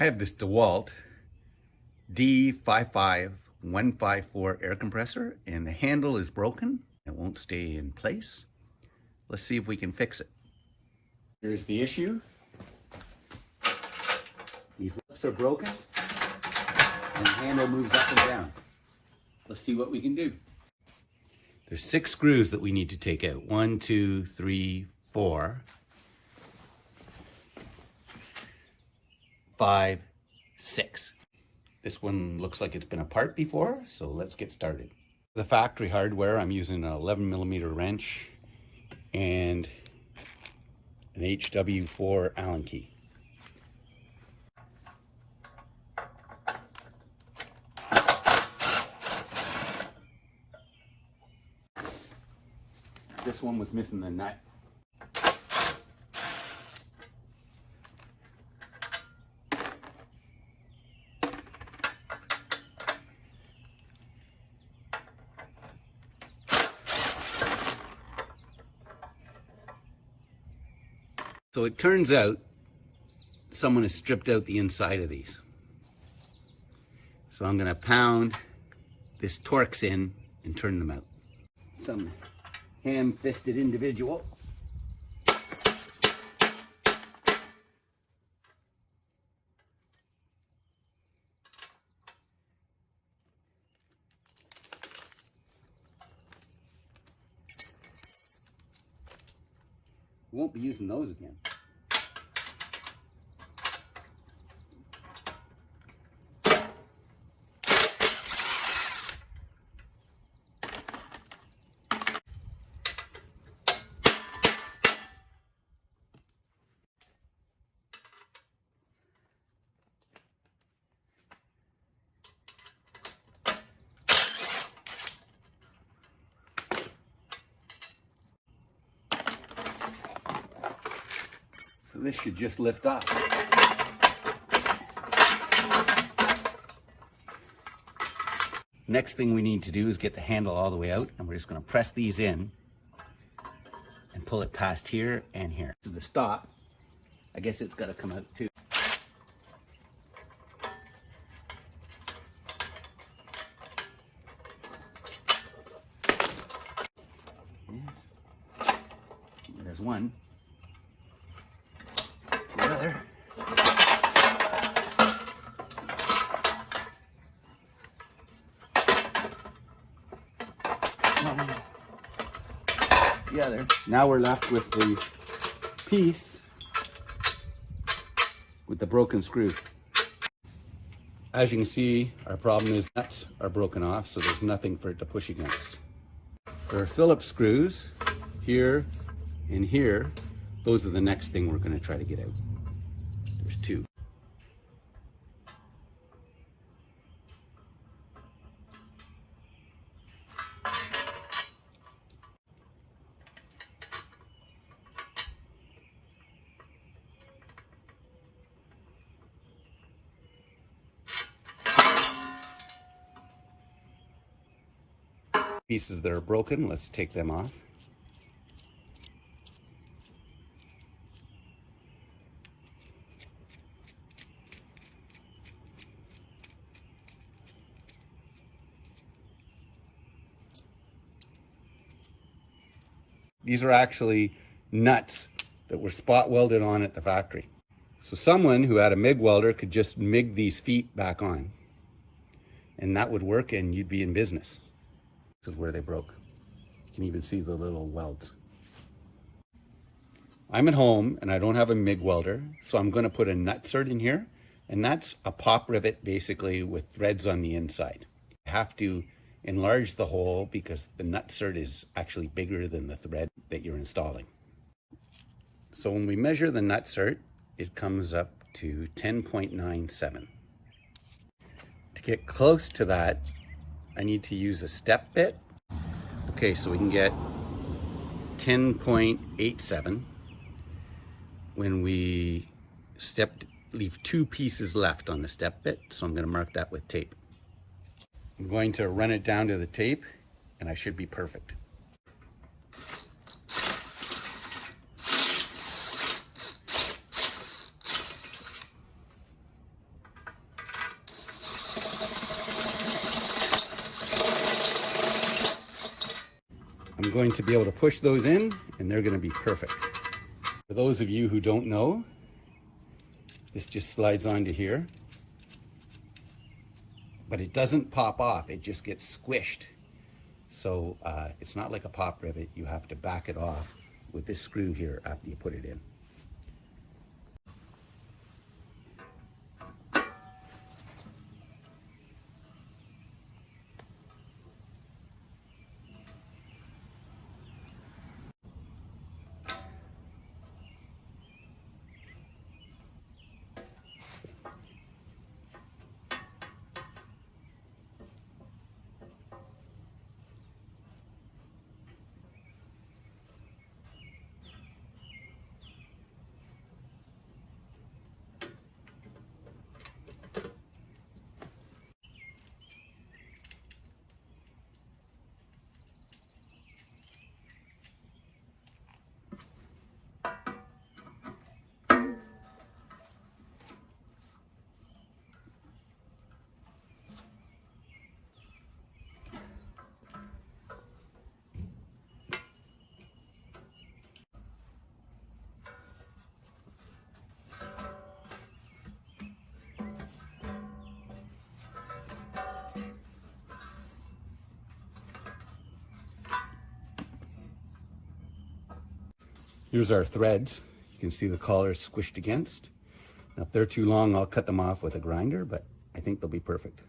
I have this Dewalt D55154 air compressor, and the handle is broken. It won't stay in place. Let's see if we can fix it. Here's the issue. These lips are broken and the handle moves up and down. Let's see what we can do. There's 6 screws that we need to take out. 1, 2, 3, 4, 5, 6. This one looks like it's been apart before, so let's get started. The factory hardware, I'm using an 11mm wrench and an HW4 Allen key. This one was missing the nut. So it turns out someone has stripped out the inside of these. So I'm going to pound this Torx in and turn them out. Some ham-fisted individual. Won't be using those again. So this should just lift off. Next thing we need to do is get the handle all the way out, and we're just going to press these in and pull it past here and here. To the stop, I guess it's got to come out too. Yes. There's one. The other. The other. Now we're left with the piece with the broken screw. As you can see, our problem is nuts are broken off, so there's nothing for it to push against. There are Phillips screws here and here. Those are the next thing we're going to try to get out. There's 2. Pieces that are broken, let's take them off. These are actually nuts that were spot welded on at the factory. So someone who had a MIG welder could just MIG these feet back on, and that would work and you'd be in business. This is where they broke. You can even see the little welds. I'm at home and I don't have a MIG welder, so I'm going to put a nutsert in here, and that's a pop rivet basically with threads on the inside. You have to enlarge the hole because the nutsert is actually bigger than the thread that you're installing. So when we measure the nutsert, it comes up to 10.97. To get close to that, I need to use a step bit. Okay, so we can get 10.87 when we leave 2 pieces left on the step bit, so I'm going to mark that with tape. I'm going to run it down to the tape, and I should be perfect. I'm going to be able to push those in and they're going to be perfect. For those of you who don't know, this just slides onto here, but it doesn't pop off, it just gets squished. So it's not like a pop rivet, you have to back it off with this screw here after you put it in. Here's our threads. You can see the collars squished against. Now if they're too long, I'll cut them off with a grinder, but I think they'll be perfect.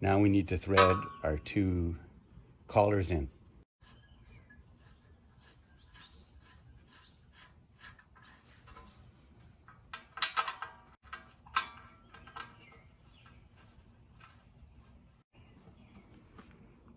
Now we need to thread our two collars in.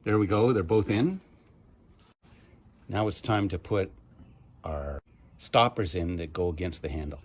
There we go, they're both in. Now it's time to put our stoppers in that go against the handle.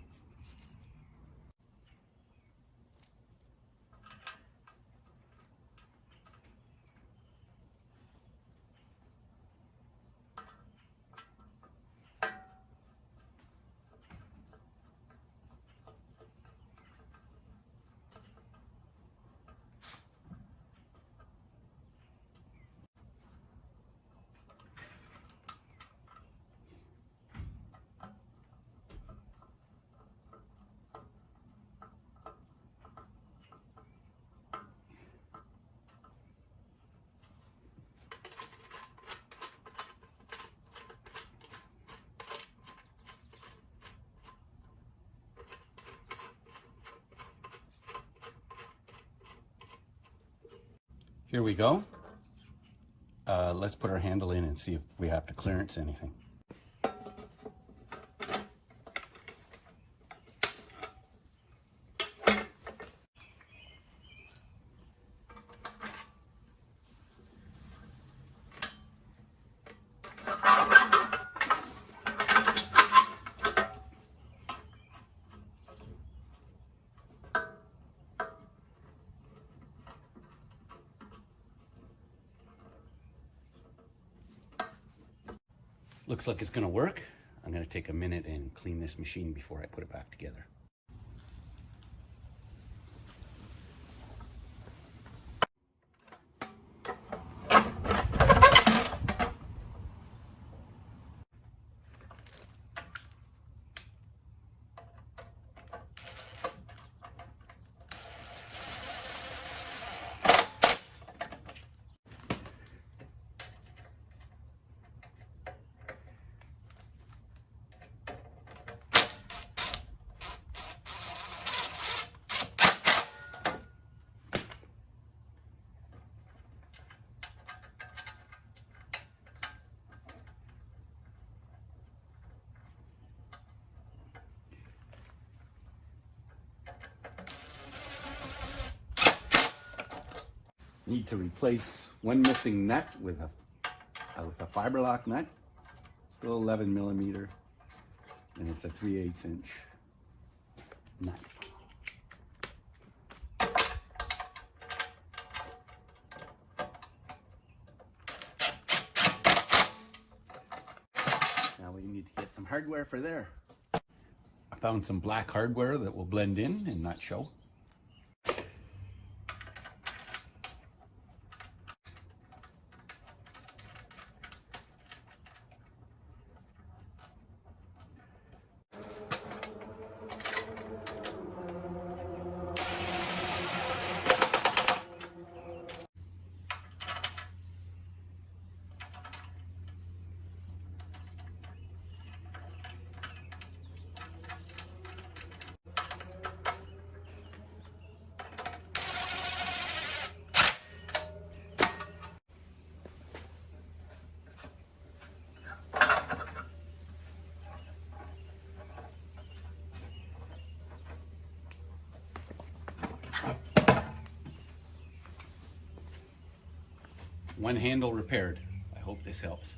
Here we go. Let's put our handle in and see if we have to clearance anything. Looks like it's going to work. I'm going to take a minute and clean this machine before I put it back together. Need to replace one missing nut with a fiber lock nut. Still 11 millimeter, and it's a 3/8 inch nut. Now we need to get some hardware for there. I found some black hardware that will blend in and not show. one handle repaired. I hope this helps.